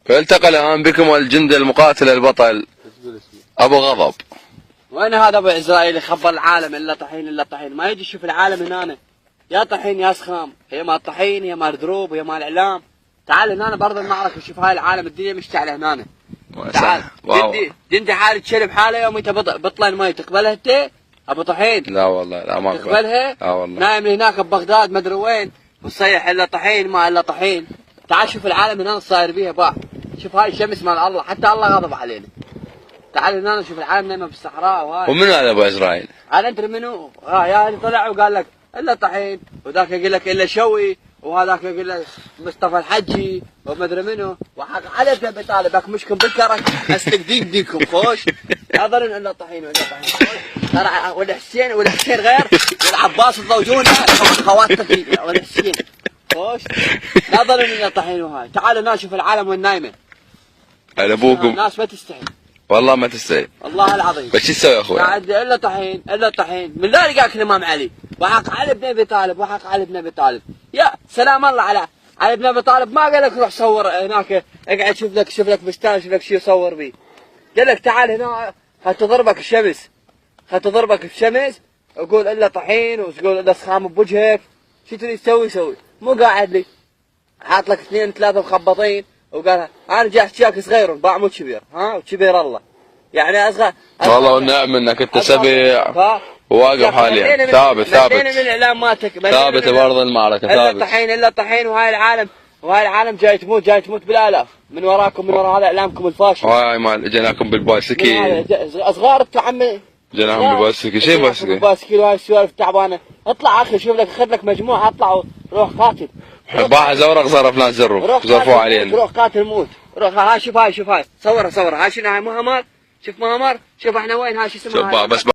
فالتقى الآن بكم الجند المقاتل البطل أبو غضب. وين هذا أبو إسرائيل يخبر العالم إلا طحين إلا طحين؟ ما يجي يشوف العالم هنا، يا طحين يا سخام، هي ما طحين هي ما دروب هي ما الإعلام. تعال هنا برضه المعركة شوف هاي العالم الدنيا مشتعلة هنا. تعال جندي حالي تشرب حاله يوم انت بطلين مي تقبلها انت ابو طحين؟ لا والله لا ما تقبلها؟ لا والله. نايم هناك ببغداد مدري وين وتصيح الا طحين ما الا طحين. تعال شوف العالم هنا صاير بيها باع. شوف هاي الشمس مال الله حتى الله غضب علينا. تعال هنا شوف العالم نايمه بالصحراء وهاي. ومن هذا ابو اسرائيل؟ هذا انت منو؟ يا اللي طلع وقال لك الا طحين وذاك يقول لك الا شوي وهذاك يقول لك مصطفى الحجي ومدري منو وحق على ابن طالب هاك مشكم بالكرك اسلك ديكم خوش يظلون الا طحين ولا طحين ترى ولا حسين غير والعباس الضوجون خواتك ولا حسين خوش لا ظلون الا طحين وهاي. تعالوا نشوف العالم وين نايمه. على ابوكم الناس ما تستحي والله ما تستحي والله العظيم. بس شو تسوي يا اخوي؟ قاعد الا طحين الا طحين من ذلك قال الامام علي وحق علي بن ابي طالب وحق علي بن ابي طالب. يا سلام الله على علي بن ابي طالب ما قال لك روح صور هناك اقعد شوف لك بستان شوف لك شيء يصور بيه. قال لك تعال هنا حتضربك الشمس حتضربك الشمس وقول الا طحين وتقول الا سخام بوجهك. شو تريد تسوي سوي مو قاعد لي حاط لك اثنين ثلاثه مخبطين وقال انا جاي احكيك صغير باع مو كبير ها وكبير الله يعني اصغر والله والنعم انك انت سبيع وواقف حاليا ثابت من الاعلام مالتك ثابت بارض المعركه ثابت. الا طحين وهاي العالم جاي تموت بالالاف من وراكم من وراء هذا اعلامكم الفاشل. وهاي مال جيناكم بالبايسكل اصغار انتم عمي جيناهم بالبايسكل شيء بايسكل بالبايسكل وهاي السوالف التعبانه. اطلع اخي شوف لك خذ لك مجموعه اطلع روح قاتل. باع زورق صار فلان زرفوا علينا. روح قاتل موت روح. هاي شوف هاي صورها هاي شنو هاي مهمر شوف مهمر شوف احنا وين هاي شو اسمها بس